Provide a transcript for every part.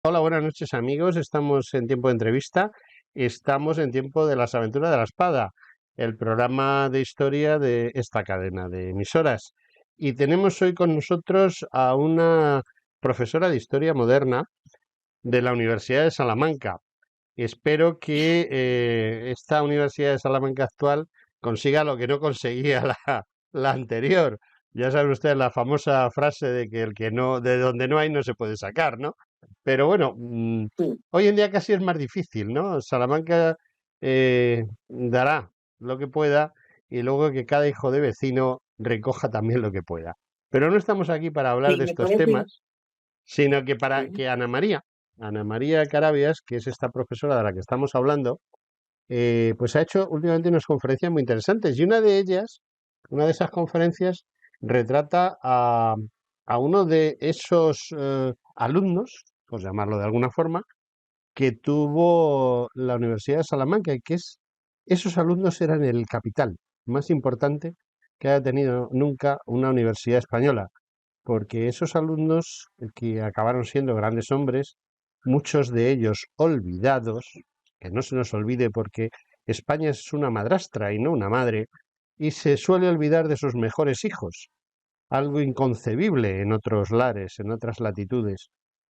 Hola, buenas noches amigos. Estamos en tiempo de entrevista. Estamos en tiempo de las aventuras de la espada, el programa de historia de esta cadena de emisoras. Y tenemos hoy con nosotros a una profesora de historia moderna de la Universidad de Salamanca. Espero que esta Universidad de Salamanca actual consiga lo que no conseguía la anterior. Ya saben ustedes la famosa frase de que el que no, de donde no hay no se puede sacar, ¿no? Pero bueno, Sí, hoy en día casi es más difícil, ¿no? Salamanca dará lo que pueda y luego que cada hijo de vecino recoja también lo que pueda. Pero no estamos aquí para hablar sí, de me estos parece. temas, sino que para Ujú. que Ana María Carabias, que es esta profesora de la que estamos hablando, pues ha hecho últimamente unas conferencias muy interesantes y una de ellas, una de esas conferencias, retrata a uno de esos alumnos, por llamarlo de alguna forma, que tuvo la Universidad de Salamanca y que esos alumnos eran el capital más importante que haya tenido nunca una universidad española, porque esos alumnos que acabaron siendo grandes hombres, muchos de ellos olvidados, que no se nos olvide porque España es una madrastra y no una madre, y se suele olvidar de sus mejores hijos, algo inconcebible en otros lares, en otras latitudes.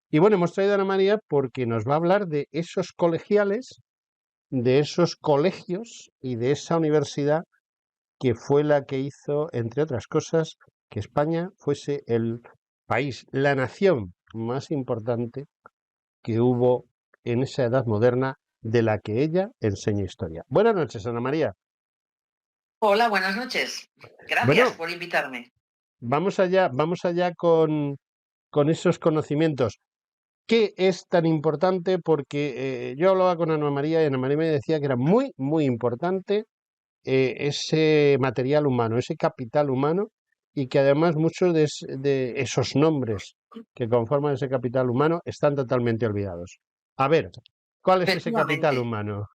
Y bueno, hemos traído a Ana María porque nos va a hablar de esos colegiales, de esos colegios y de esa universidad que fue la que hizo, entre otras cosas, que España fuese el país, la nación más importante que hubo en esa edad moderna de la que ella enseña historia. Buenas noches, Ana María. Hola, buenas noches. Gracias Bueno, por invitarme. vamos allá con esos conocimientos. ¿Qué es tan importante? Porque yo hablaba con Ana María y Ana María me decía que era muy, muy importante ese material humano, ese capital humano, y que además muchos de esos nombres que conforman ese capital humano están totalmente olvidados. A ver, ¿cuál es ese capital Efectivamente. humano?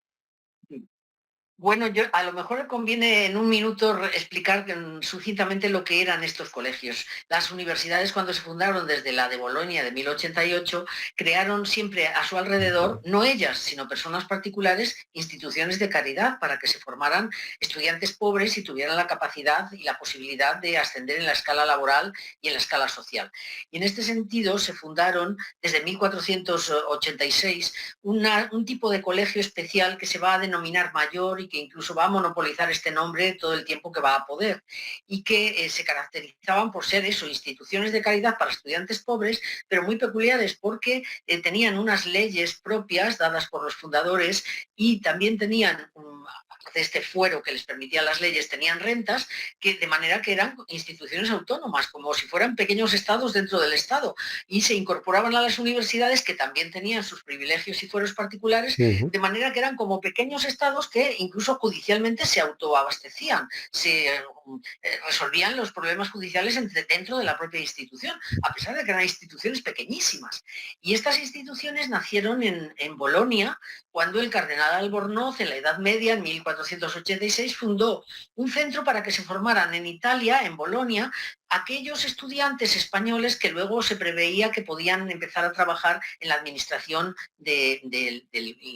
Bueno, yo a lo mejor conviene en un minuto explicar sucintamente lo que eran estos colegios. Las universidades, cuando se fundaron desde la de Bolonia de 1088, crearon siempre a su alrededor, no ellas, sino personas particulares, instituciones de caridad para que se formaran estudiantes pobres y tuvieran la capacidad y la posibilidad de ascender en la escala laboral y en la escala social. Y en este sentido se fundaron desde 1486 un tipo de colegio especial que se va a denominar mayor y que incluso va a monopolizar este nombre todo el tiempo que va a poder, y que se caracterizaban por ser eso, instituciones de caridad para estudiantes pobres, pero muy peculiares porque tenían unas leyes propias dadas por los fundadores y también tenían de este fuero que les permitía las leyes, tenían rentas, que de manera que eran instituciones autónomas, como si fueran pequeños estados dentro del Estado, y se incorporaban a las universidades que también tenían sus privilegios y fueros particulares, Ujú. de manera que eran como pequeños estados que incluso judicialmente se autoabastecían, se resolvían los problemas judiciales dentro de la propia institución, a pesar de que eran instituciones pequeñísimas. Y estas instituciones nacieron en Bolonia, cuando el cardenal Albornoz, en la Edad Media, en 1486, fundó un centro para que se formaran en Italia, en Bolonia, aquellos estudiantes españoles que luego se preveía que podían empezar a trabajar en la administración de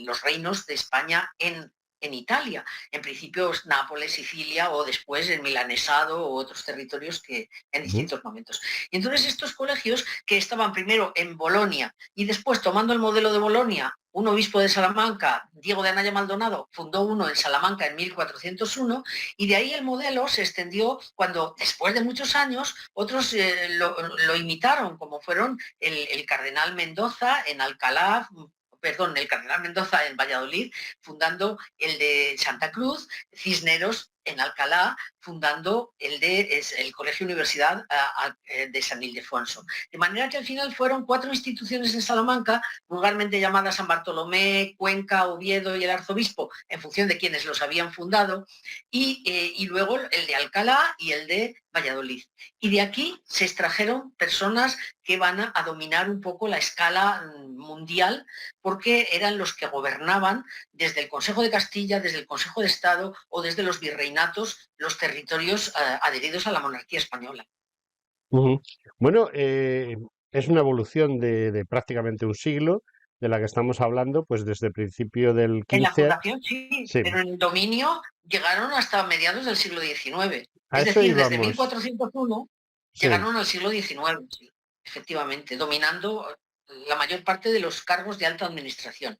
los reinos de España en Italia, en principio Nápoles, Sicilia o después en Milanesado o otros territorios que en Ujú. distintos momentos. Y entonces estos colegios que estaban primero en Bolonia y después tomando el modelo de Bolonia, un obispo de Salamanca, Diego de Anaya Maldonado, fundó uno en Salamanca en 1401, y de ahí el modelo se extendió cuando, después de muchos años, otros lo imitaron, como fueron el cardenal Mendoza en Alcalá, perdón, el cardenal Mendoza en Valladolid, fundando el de Santa Cruz, Cisneros en Alcalá, fundando el Colegio Universidad de San Ildefonso. De manera que al final fueron 4 instituciones en Salamanca, vulgarmente llamadas San Bartolomé, Cuenca, Oviedo y el arzobispo, en función de quienes los habían fundado, y luego el de Alcalá y el de Valladolid. Y de aquí se extrajeron personas que van a dominar un poco la escala mundial, porque eran los que gobernaban desde el Consejo de Castilla, desde el Consejo de Estado o desde los virreinatos, los territorios adheridos a la monarquía española. Ujú. Bueno, es una evolución de prácticamente un siglo. de la que estamos hablando, pues desde el principio del En la 15, fundación sí, sí, pero en el dominio llegaron hasta mediados del siglo XIX. a Es eso decir, desde íbamos, 1401 sí. llegaron al siglo XIX, sí, efectivamente, dominando la mayor parte de los cargos de alta administración.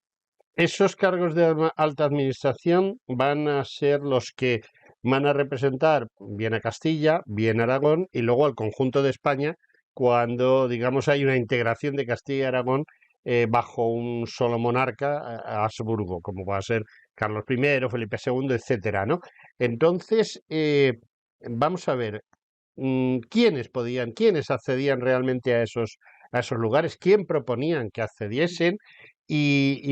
Esos cargos de alta administración van a ser los que van a representar bien a Castilla, bien a Aragón y luego al conjunto de España cuando, digamos, hay una integración de Castilla y Aragón bajo un solo monarca, Habsburgo, como va a ser Carlos I, Felipe II, etcétera, ¿no? Entonces, vamos a ver, quiénes accedían realmente a esos lugares, quién proponían que accediesen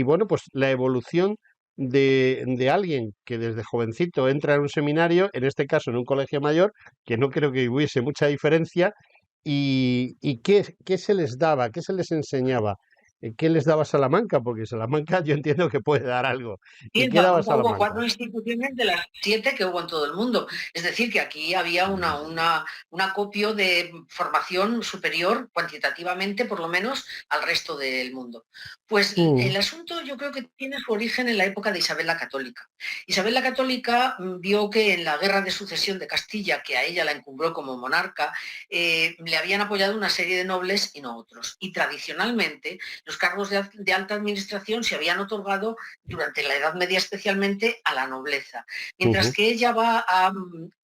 bueno, pues la evolución de alguien que desde jovencito entra en un seminario, en este caso en un colegio mayor, que no creo que hubiese mucha diferencia, qué se les daba, qué se les enseñaba, qué les daba Salamanca, porque Salamanca yo entiendo que puede dar algo. Y ¿Y en qué daba Salamanca hubo Salamanca? 4 instituciones de las 7 que hubo en todo el mundo. Es decir, que aquí había un acopio de formación superior, cuantitativamente, por lo menos, al resto del mundo. Pues Mm, el asunto yo creo que tiene su origen en la época de Isabel la Católica. Isabel la Católica vio que en la guerra de sucesión de Castilla, que a ella la encumbró como monarca, le habían apoyado una serie de nobles y no otros. Y tradicionalmente los cargos de alta administración se habían otorgado durante la Edad Media especialmente a la nobleza, mientras ujú. que ella va a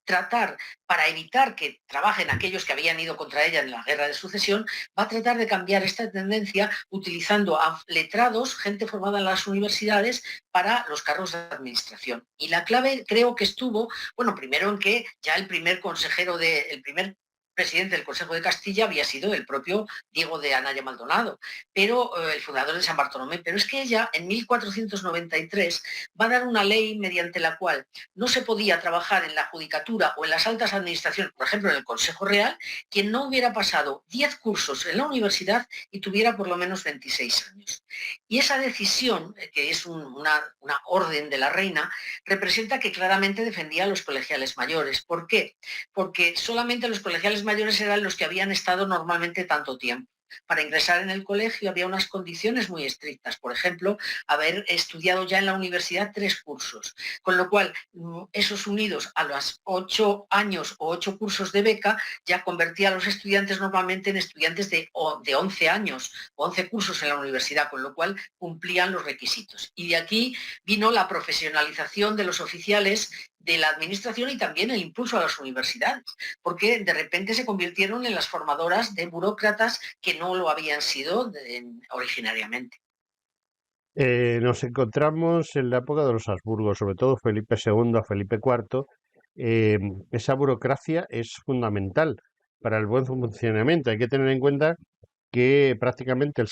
tratar, para evitar que trabajen aquellos que habían ido contra ella en la guerra de sucesión, va a tratar de cambiar esta tendencia utilizando a letrados, gente formada en las universidades, para los cargos de administración. Y la clave creo que estuvo, bueno, primero en que ya el primer consejero, el primer presidente del Consejo de Castilla había sido el propio Diego de Anaya Maldonado, pero el fundador de San Bartolomé. Pero es que ella en 1493 va a dar una ley mediante la cual no se podía trabajar en la judicatura o en las altas administraciones, por ejemplo en el Consejo Real, quien no hubiera pasado 10 cursos en la universidad y tuviera por lo menos 26 años. Y esa decisión, que es una orden de la reina, representa que claramente defendía a los colegiales mayores. ¿Por qué? Porque solamente los colegiales mayores eran los que habían estado normalmente tanto tiempo. Para ingresar en el colegio había unas condiciones muy estrictas, por ejemplo, haber estudiado ya en la universidad 3 cursos, con lo cual esos unidos a los 8 años o 8 cursos de beca ya convertía a los estudiantes normalmente en estudiantes de 11 años o 11 cursos en la universidad, con lo cual cumplían los requisitos. Y de aquí vino la profesionalización de los oficiales de la administración y también el impulso a las universidades, porque de repente se convirtieron en las formadoras de burócratas que no lo habían sido originariamente. Nos encontramos en la época de los Habsburgos, sobre todo Felipe II a Felipe IV. Esa burocracia es fundamental para el buen funcionamiento. Hay que tener en cuenta que prácticamente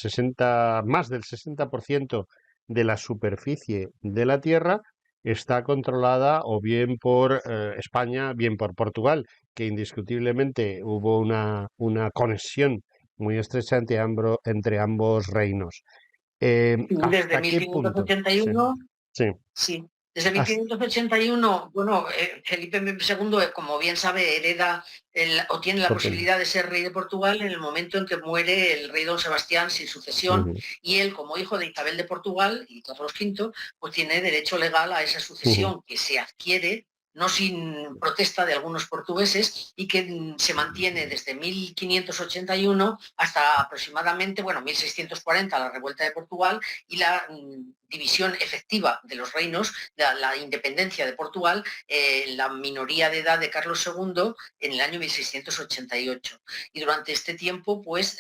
más del 60% de la superficie de la Tierra está controlada o bien por España, bien por Portugal, que indiscutiblemente hubo una conexión muy estrecha entre ambos reinos. Desde ¿Hasta qué punto? Sí, 1581. sí. Sí, desde Has- 1581, bueno, Felipe II, como bien sabe, hereda o tiene la Portugal. posibilidad de ser rey de Portugal en el momento en que muere el rey don Sebastián sin sucesión, Ujú, y él, como hijo de Isabel de Portugal y Carlos V, pues tiene derecho legal a esa ujú, sucesión que se adquiere no sin protesta de algunos portugueses y que se mantiene desde 1581 hasta aproximadamente, bueno, 1640, la revuelta de Portugal y la división efectiva de los reinos, la independencia de Portugal, la minoría de edad de Carlos II en el año 1688. Y durante este tiempo, pues,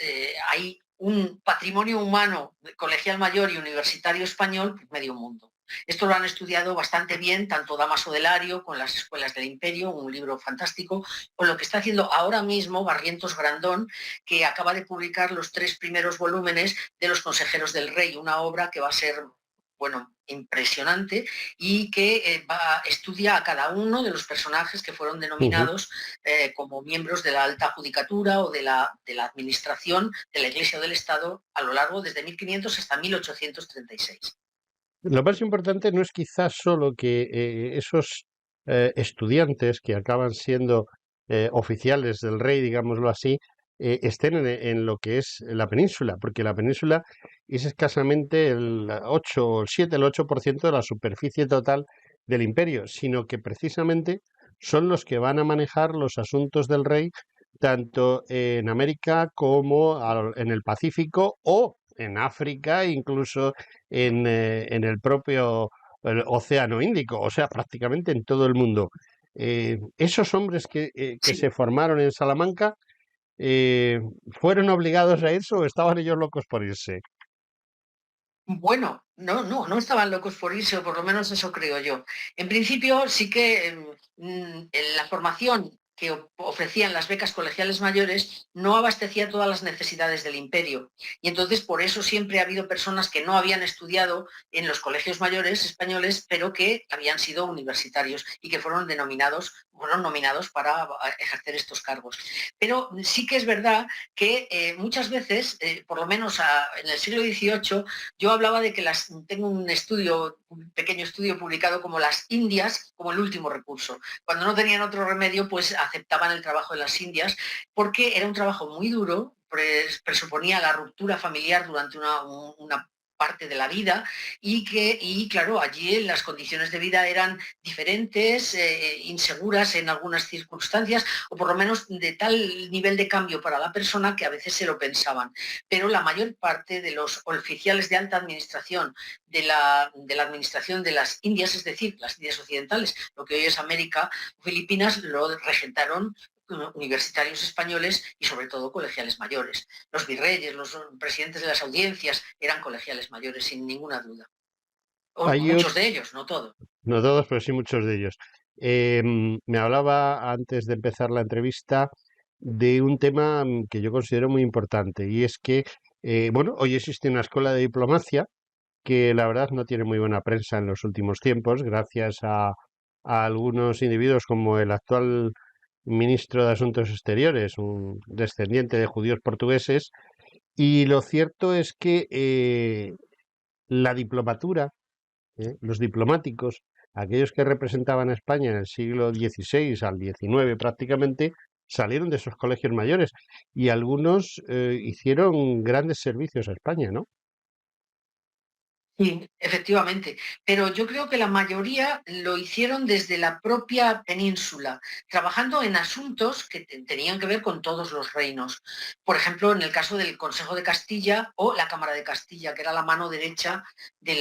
hay un patrimonio humano colegial mayor y universitario español medio mundo. Esto lo han estudiado bastante bien, tanto Damaso del Lario con las escuelas del Imperio, un libro fantástico, con lo que está haciendo ahora mismo Barrientos Grandón, que acaba de publicar los 3 primeros volúmenes de Los Consejeros del Rey, una obra que va a ser, bueno, impresionante y que estudia a cada uno de los personajes que fueron ujú. denominados como miembros de la alta judicatura o de la administración de la Iglesia o del Estado a lo largo desde 1500 hasta 1836. Lo más importante no es quizás solo que esos estudiantes que acaban siendo oficiales del rey, digámoslo así, estén en lo que es la península, porque la península es escasamente el 8 o el 7, el 8% de la superficie total del imperio, sino que precisamente son los que van a manejar los asuntos del rey tanto en América como en el Pacífico o en África, incluso en el propio el Océano Índico, o sea, prácticamente en todo el mundo. Esos hombres que Sí. se formaron en Salamanca eh, ¿fueron obligados a irse o estaban ellos locos por irse? Bueno, no estaban locos por irse, o por lo menos eso creo yo. En principio, sí que en la formación que ofrecían las becas colegiales mayores no abastecía todas las necesidades del imperio. Y entonces, por eso siempre ha habido personas que no habían estudiado en los colegios mayores españoles, pero que habían sido universitarios y que fueron nominados para ejercer estos cargos. Pero sí que es verdad que muchas veces, por lo menos en el siglo XVIII, yo hablaba de que tengo un pequeño estudio publicado como las Indias como el último recurso. Cuando no tenían otro remedio, pues aceptaban el trabajo de las Indias porque era un trabajo muy duro, presuponía la ruptura familiar durante una parte de la vida y claro, allí las condiciones de vida eran diferentes, inseguras en algunas circunstancias o por lo menos de tal nivel de cambio para la persona que a veces se lo pensaban, pero la mayor parte de los oficiales de alta administración de la administración de las Indias, es decir, las Indias occidentales, lo que hoy es América, Filipinas, lo regentaron universitarios españoles y sobre todo colegiales mayores. Los virreyes, los presidentes de las audiencias eran colegiales mayores, sin ninguna duda. O Hay muchos de ellos, no todos. no todos, pero sí muchos de ellos. Me hablaba antes de empezar la entrevista de un tema que yo considero muy importante y es que, bueno, hoy existe una escuela de diplomacia que la verdad no tiene muy buena prensa en los últimos tiempos, gracias a algunos individuos como el actual ministro de Asuntos Exteriores, un descendiente de judíos portugueses, y lo cierto es que la diplomatura, los diplomáticos, aquellos que representaban a España en el siglo XVI al XIX prácticamente, salieron de esos colegios mayores y algunos hicieron grandes servicios a España, ¿no? Sí, efectivamente. Pero yo creo que la mayoría lo hicieron desde la propia península, trabajando en asuntos que tenían que ver con todos los reinos. Por ejemplo, en el caso del Consejo de Castilla o la Cámara de Castilla, que era la mano derecha de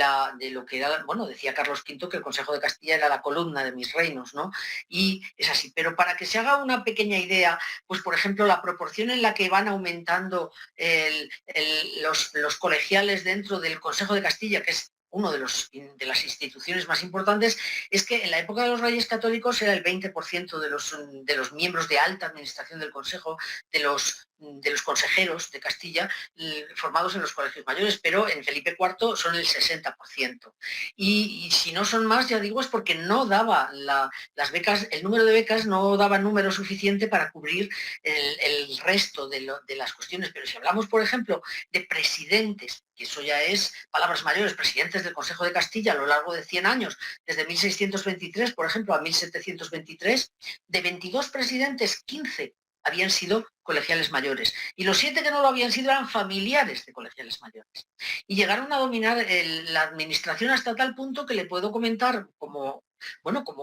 lo que era, bueno, decía Carlos V que el Consejo de Castilla era la columna de mis reinos, ¿no? Y es así. Pero para que se haga una pequeña idea, pues por ejemplo, la proporción en la que van aumentando los colegiales dentro del Consejo de Castilla, que es uno de las instituciones más importantes, es que en la época de los Reyes Católicos era el 20% de los miembros de alta administración del Consejo, de los consejeros de Castilla, formados en los colegios mayores, pero en Felipe IV son el 60%. Y si no son más, ya digo, es porque no daba las becas, el número de becas no daba número suficiente para cubrir el resto de las cuestiones. Pero si hablamos, por ejemplo, de presidentes, que eso ya es palabras mayores, presidentes del Consejo de Castilla a lo largo de 100 años, desde 1623, por ejemplo, a 1723, de 22 presidentes, 15 habían sido colegiales mayores. Y los 7 que no lo habían sido eran familiares de colegiales mayores. Y llegaron a dominar la administración hasta tal punto que le puedo comentar como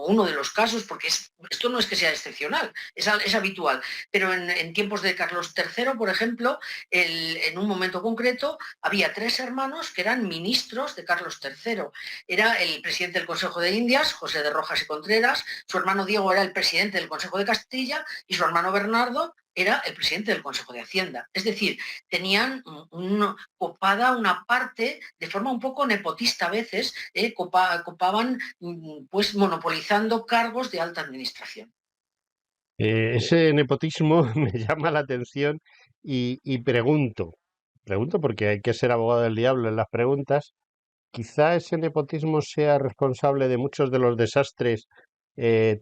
uno de los casos, porque esto no es que sea excepcional, es habitual, pero en tiempos de Carlos III, por ejemplo, en un momento concreto, había 3 hermanos que eran ministros de Carlos III. Era el presidente del Consejo de Indias, José de Rojas y Contreras, su hermano Diego era el presidente del Consejo de Castilla y su hermano Bernardo era el presidente del Consejo de Hacienda. Es decir, tenían copada una parte, de forma un poco nepotista a veces, copaban pues monopolizando cargos de alta administración. Ese nepotismo me llama la atención y pregunto porque hay que ser abogado del diablo en las preguntas. Quizá ese nepotismo sea responsable de muchos de los desastres,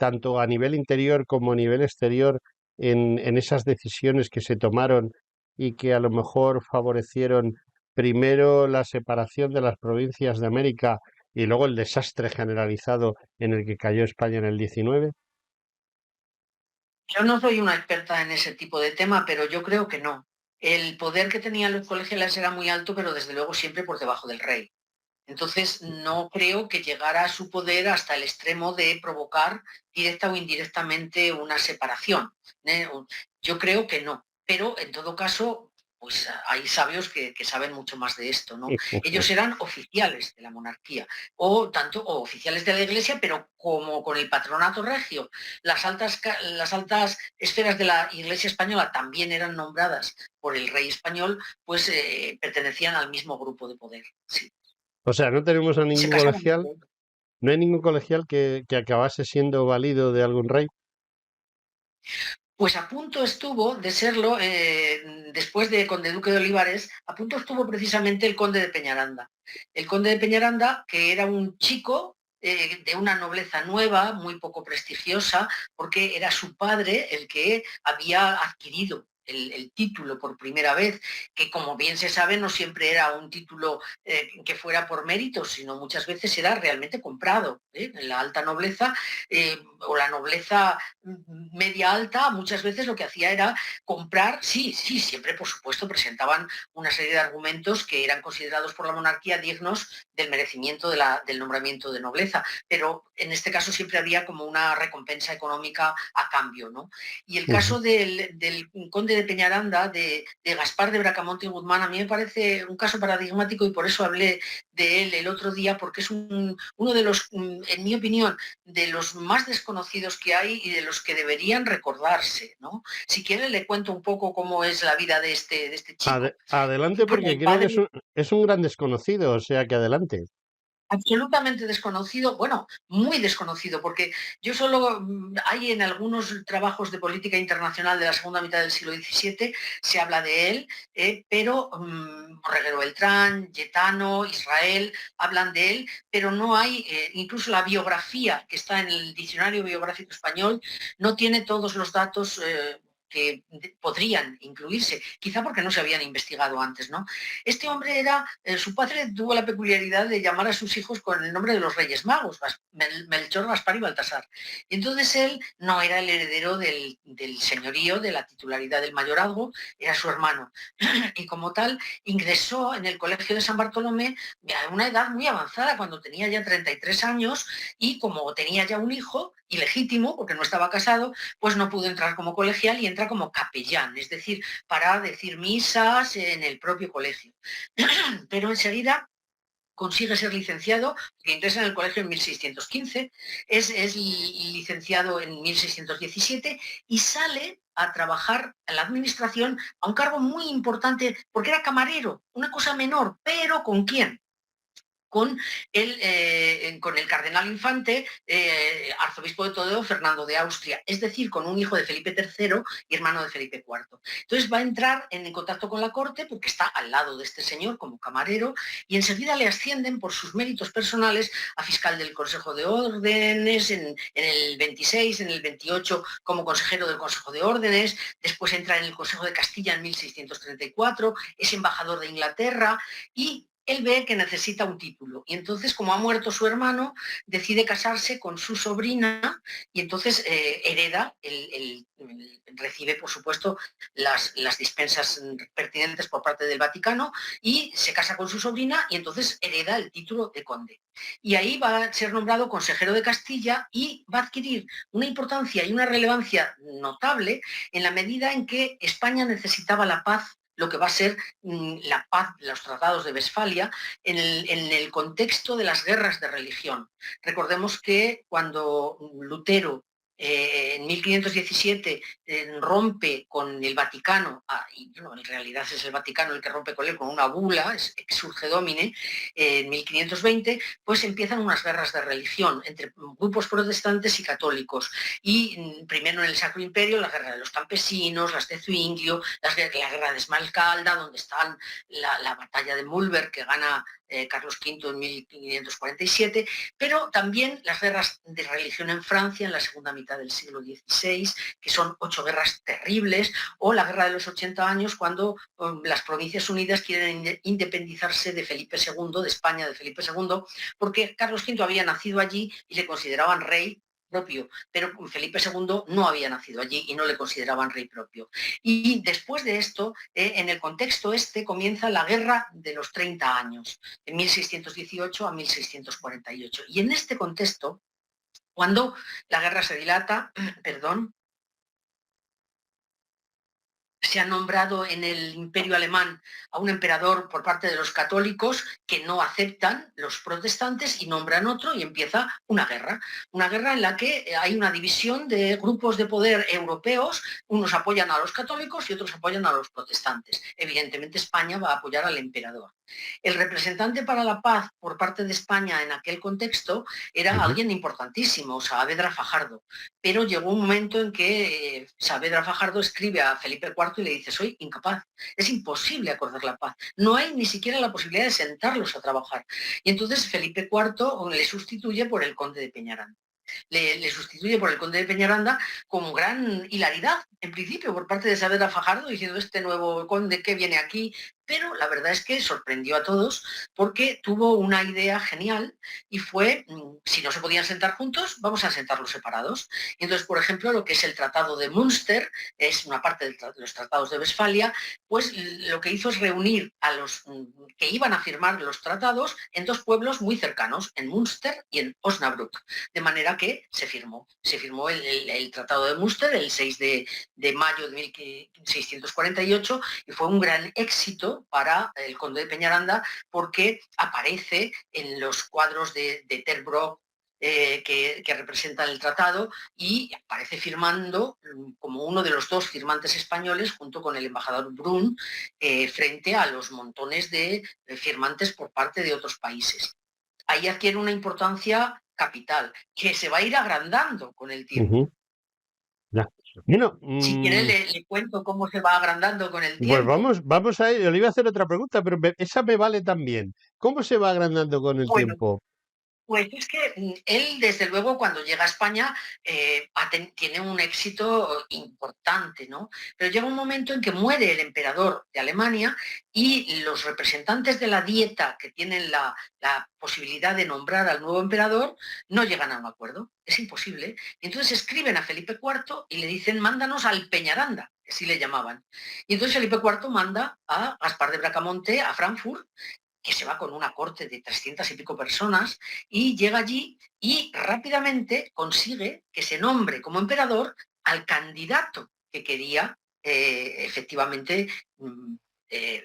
tanto a nivel interior como a nivel exterior, en esas decisiones que se tomaron y que a lo mejor favorecieron primero la separación de las provincias de América y luego el desastre generalizado en el que cayó España en el XIX. Yo no soy una experta en ese tipo de tema, pero yo creo que no. El poder que tenían los colegiales era muy alto, pero desde luego siempre por debajo del rey. Entonces, no creo que llegara a su poder hasta el extremo de provocar directa o indirectamente una separación. ¿eh? Yo creo que no, pero en todo caso, pues hay sabios que saben mucho más de esto, ¿no? Ellos eran oficiales de la monarquía, o oficiales de la Iglesia, pero como con el patronato regio, las altas esferas de la Iglesia española también eran nombradas por el rey español, pues pertenecían al mismo grupo de poder. Sí. O sea, no tenemos a Y se ningún casaban colegial, entre ellos. no hay ningún colegial que acabase siendo válido de algún rey. Pues a punto estuvo de serlo, después de conde duque de Olivares, a punto estuvo precisamente el conde de Peñaranda. El conde de Peñaranda, que era un chico de una nobleza nueva, muy poco prestigiosa, porque era su padre el que había adquirido el título por primera vez, que como bien se sabe no siempre era un título que fuera por mérito, sino muchas veces era realmente comprado. La alta nobleza o la nobleza media alta muchas veces lo que hacía era comprar, sí, sí, siempre por supuesto presentaban una serie de argumentos que eran considerados por la monarquía dignos del merecimiento del nombramiento de nobleza, pero en este caso siempre había como una recompensa económica a cambio, ¿no? Y el Ujú. caso del conde de Peñaranda, de Gaspar de Bracamonte y Guzmán, a mí me parece un caso paradigmático y por eso hablé de él el otro día, porque es uno de los, en mi opinión, de los más desconocidos que hay y de los que deberían recordarse, ¿no? Si quiere le cuento un poco cómo es la vida de este chico. Adelante Bueno, porque el creo que padre es un gran desconocido, o sea que adelante. absolutamente desconocido, bueno, muy desconocido, porque yo solo hay en algunos trabajos de política internacional de la segunda mitad del siglo XVII, se habla de él, pero Borreguero Beltrán, Getano, Israel, hablan de él, pero no hay, incluso la biografía que está en el diccionario biográfico español, no tiene todos los datos que podrían incluirse, quizá porque no se habían investigado antes, ¿no? Este hombre era, su padre tuvo la peculiaridad de llamar a sus hijos con el nombre de los Reyes Magos, Melchor, Gaspar y Baltasar. Y entonces él no era el heredero del señorío, de la titularidad del mayorazgo, era su hermano. Y como tal, ingresó en el Colegio de San Bartolomé a una edad muy avanzada, cuando tenía ya 33 años, y como tenía ya un hijo ilegítimo, porque no estaba casado, pues no pudo entrar como colegial y entra como capellán, es decir, para decir misas en el propio colegio. Pero enseguida consigue ser licenciado, que ingresa en el colegio en 1615, es licenciado en 1617 y sale a trabajar en la administración a un cargo muy importante, porque era camarero, una cosa menor, pero ¿con quién? Con el cardenal infante, arzobispo de Toledo, Fernando de Austria, es decir, con un hijo de Felipe III y hermano de Felipe IV. Entonces va a entrar en contacto con la corte porque está al lado de este señor como camarero y enseguida le ascienden por sus méritos personales a fiscal del Consejo de Órdenes en el 26, en el 28 como consejero del Consejo de Órdenes, después entra en el Consejo de Castilla en 1634, es embajador de Inglaterra y él ve que necesita un título y entonces, como ha muerto su hermano, decide casarse con su sobrina y entonces hereda, recibe por supuesto las dispensas pertinentes por parte del Vaticano y se casa con su sobrina y entonces hereda el título de conde. Y ahí va a ser nombrado consejero de Castilla y va a adquirir una importancia y una relevancia notable en la medida en que España necesitaba la paz, lo que va a ser la paz, los tratados de Westfalia, en el contexto de las guerras de religión. Recordemos que cuando Lutero en 1517 rompe con el Vaticano, y bueno, en realidad es el Vaticano el que rompe con él con una bula, es Exsurge Domine, en 1520, pues empiezan unas guerras de religión entre grupos protestantes y católicos. Y primero en el Sacro Imperio, la guerra de los campesinos, las de Zuinglio, la guerra de Esmalcalda, donde están la batalla de Mulberg, que gana Carlos V en 1547, pero también las guerras de religión en Francia en la segunda mitad del siglo XVI, que son 8 guerras terribles, o la guerra de los 80 años, cuando las Provincias Unidas quieren independizarse de Felipe II, de España, de Felipe II, porque Carlos V había nacido allí y le consideraban rey propio, pero Felipe II no había nacido allí y no le consideraban rey propio. Y después de esto, en el contexto este, comienza la Guerra de los 30 años, de 1618 a 1648. Y en este contexto, cuando la guerra se dilata, perdón, se ha nombrado en el Imperio Alemán a un emperador por parte de los católicos que no aceptan los protestantes y nombran otro y empieza una guerra en la que hay una división de grupos de poder europeos, unos apoyan a los católicos y otros apoyan a los protestantes. Evidentemente España va a apoyar al emperador. El representante para la paz por parte de España en aquel contexto era Ujú. alguien importantísimo, Saavedra Fajardo, pero llegó un momento en que Saavedra Fajardo escribe a Felipe IV y le dice: soy incapaz, es imposible acordar la paz, no hay ni siquiera la posibilidad de sentarlos a trabajar. Y entonces Felipe IV le sustituye por el conde de Peñarán. Le sustituye por el conde de Peñaranda con gran hilaridad, en principio, por parte de Saavedra Fajardo, diciendo: este nuevo conde que viene aquí. Pero la verdad es que sorprendió a todos porque tuvo una idea genial y fue: si no se podían sentar juntos, vamos a sentarlos separados. Y entonces, por ejemplo, lo que es el Tratado de Münster, es una parte de los tratados de Westfalia, pues lo que hizo es reunir a los que iban a firmar los tratados en dos pueblos muy cercanos, en Münster y en Osnabrück, de manera que se firmó el Tratado de Münster el 6 de mayo de 1648 y fue un gran éxito para el conde de Peñaranda porque aparece en los cuadros de Ter Brock que representan el tratado y aparece firmando como uno de los dos firmantes españoles junto con el embajador Brun frente a los montones de firmantes por parte de otros países. Ahí adquiere una importancia capital, que se va a ir agrandando con el tiempo. Ujú. Ya. Bueno, Si quiere, le cuento cómo se va agrandando con el pues tiempo. vamos a ello. Le iba a hacer otra pregunta, pero esa me vale también. ¿Cómo se va agrandando con el Bueno, tiempo? pues es que él, desde luego, cuando llega a España, tiene un éxito importante, ¿no? Pero llega un momento en que muere el emperador de Alemania y los representantes de la Dieta que tienen la posibilidad de nombrar al nuevo emperador no llegan a un acuerdo. Es imposible. Y entonces escriben a Felipe IV y le dicen: mándanos al Peñaranda, que así le llamaban. Y entonces Felipe IV manda a Gaspar de Bracamonte a Frankfurt, que se va con una corte de 300 y pico personas, y llega allí y rápidamente consigue que se nombre como emperador al candidato que quería efectivamente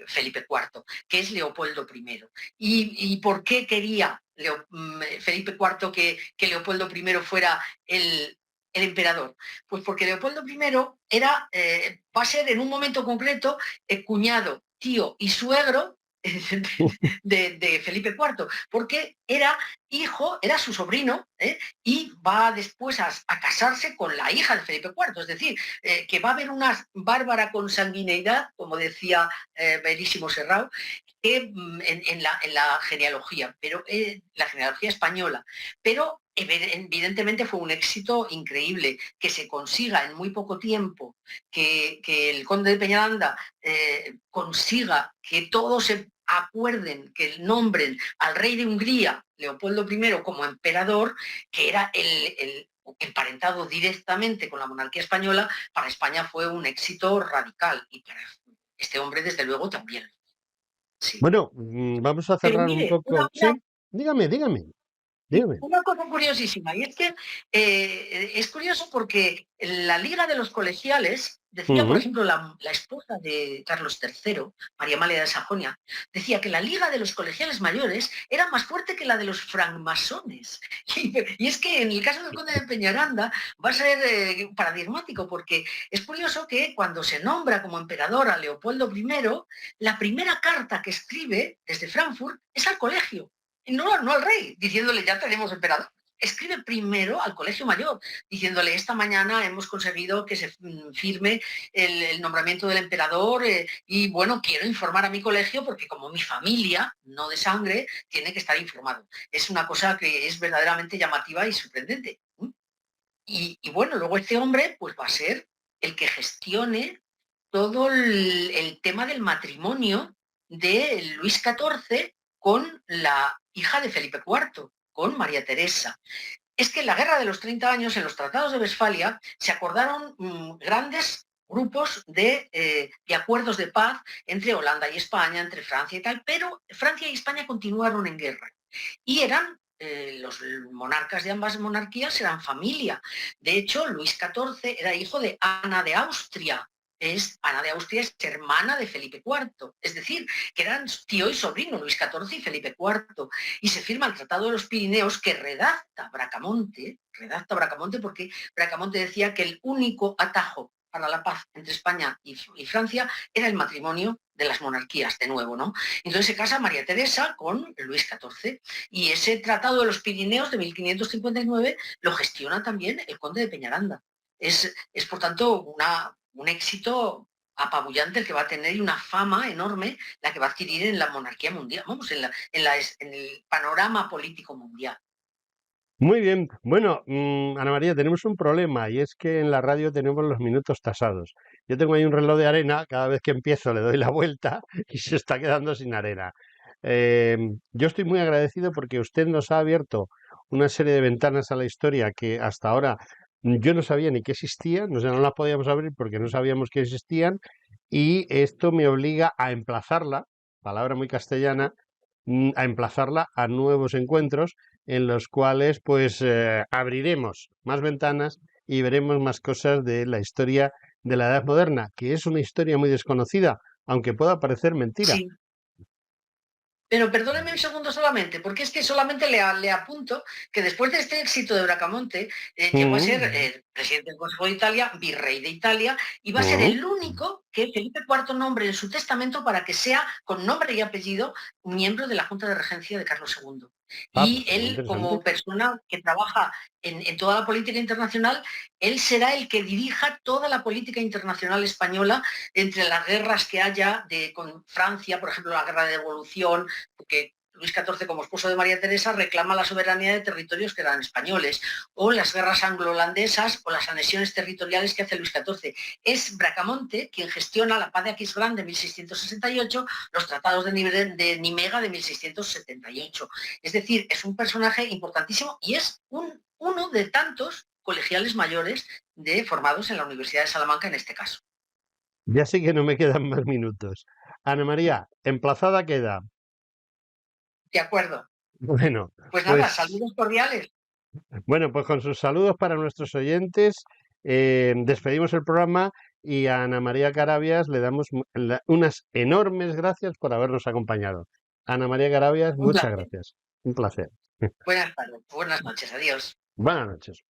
Felipe IV, que es Leopoldo I. ¿Y por qué quería Felipe IV que Leopoldo I fuera el emperador? Pues porque Leopoldo I va a ser en un momento concreto cuñado, tío y suegro de Felipe IV, porque era hijo, era su sobrino, y va después a casarse con la hija de Felipe IV, es decir, que va a haber una bárbara consanguineidad, como decía Verísimo Serrao, que, en la genealogía, pero la genealogía española, pero evidentemente fue un éxito increíble que se consiga en muy poco tiempo que el conde de Peñaranda consiga que todos se acuerden, que nombren al rey de Hungría, Leopoldo I, como emperador, que era el emparentado directamente con la monarquía española. Para España fue un éxito radical y para este hombre, desde luego, también. Sí. Bueno, vamos a Pero cerrar un mire, poco. Sí, dígame, dígame, dígame. una cosa curiosísima, y es que es curioso porque la Liga de los Colegiales decía, por Ujú. ejemplo, la esposa de Carlos III, María Amalia de Sajonia, decía que la Liga de los Colegiales mayores era más fuerte que la de los francmasones. Y es que en el caso del conde de Peñaranda va a ser paradigmático, porque es curioso que cuando se nombra como emperador a Leopoldo I, la primera carta que escribe desde Frankfurt es al colegio. No al rey, diciéndole: ya tenemos emperador. Escribe primero al colegio mayor, diciéndole: esta mañana hemos conseguido que se firme el nombramiento del emperador y bueno, quiero informar a mi colegio porque como mi familia, no de sangre, tiene que estar informado. Es una cosa que es verdaderamente llamativa y sorprendente. Y bueno, luego este hombre pues va a ser el que gestione todo el tema del matrimonio de Luis XIV con la hija de Felipe IV, con María Teresa. es que en la Guerra de los 30 años, en los tratados de Westfalia, se acordaron grandes grupos de acuerdos de paz entre Holanda y España, entre Francia y tal, pero Francia y España continuaron en guerra. Y eran los monarcas de ambas monarquías eran familia. De hecho, Luis XIV era hijo de Ana de Austria. Ana de Austria es hermana de Felipe IV. Es decir, que eran tío y sobrino, Luis XIV y Felipe IV. Y se firma el Tratado de los Pirineos que redacta Bracamonte porque Bracamonte decía que el único atajo para la paz entre España y Francia era el matrimonio de las monarquías, de nuevo, ¿no? Entonces se casa María Teresa con Luis XIV y ese Tratado de los Pirineos de 1559 lo gestiona también el conde de Peñaranda. Es por tanto, un éxito apabullante el que va a tener y una fama enorme la que va a adquirir en la monarquía mundial, vamos, en el panorama político mundial. Muy bien. Bueno, Ana María, tenemos un problema y es que en la radio tenemos los minutos tasados. Yo tengo ahí un reloj de arena, cada vez que empiezo le doy la vuelta y se está quedando sin arena. Eh, yo estoy muy agradecido porque usted nos ha abierto una serie de ventanas a la historia que hasta ahora yo no sabía ni que existían, o sea, no las podíamos abrir porque no sabíamos que existían y esto me obliga a emplazarla, palabra muy castellana, a emplazarla a nuevos encuentros en los cuales pues abriremos más ventanas y veremos más cosas de la historia de la Edad Moderna, que es una historia muy desconocida, aunque pueda parecer mentira. Sí. Pero perdóneme un segundo solamente, porque es que solamente le apunto que después de este éxito de Bracamonte, llegó a ser presidente del Consejo de Italia, virrey de Italia, y va a ser el único que Felipe IV nombre en su testamento para que sea, con nombre y apellido, miembro de la Junta de Regencia de Carlos II. Ah, Y pues muy él, interesante. como persona que trabaja en toda la política internacional, él será el que dirija toda la política internacional española entre las guerras que haya con Francia, por ejemplo, la guerra de devolución, porque Luis XIV, como esposo de María Teresa, reclama la soberanía de territorios que eran españoles, o las guerras anglo-holandesas o las anexiones territoriales que hace Luis XIV. Es Bracamonte quien gestiona la paz de Aquisgrán de 1668, los tratados de Nimega de 1678. Es decir, es un personaje importantísimo y es uno de tantos colegiales mayores formados en la Universidad de Salamanca en este caso. Ya sé que no me quedan más minutos. Ana María, emplazada queda. De acuerdo. Bueno, Pues nada, pues saludos cordiales. bueno, pues con sus saludos para nuestros oyentes, despedimos el programa y a Ana María Carabias le damos unas enormes gracias por habernos acompañado. Ana María Carabias, Un muchas placer. gracias. Un placer. Buenas tardes, buenas noches, adiós. Buenas noches.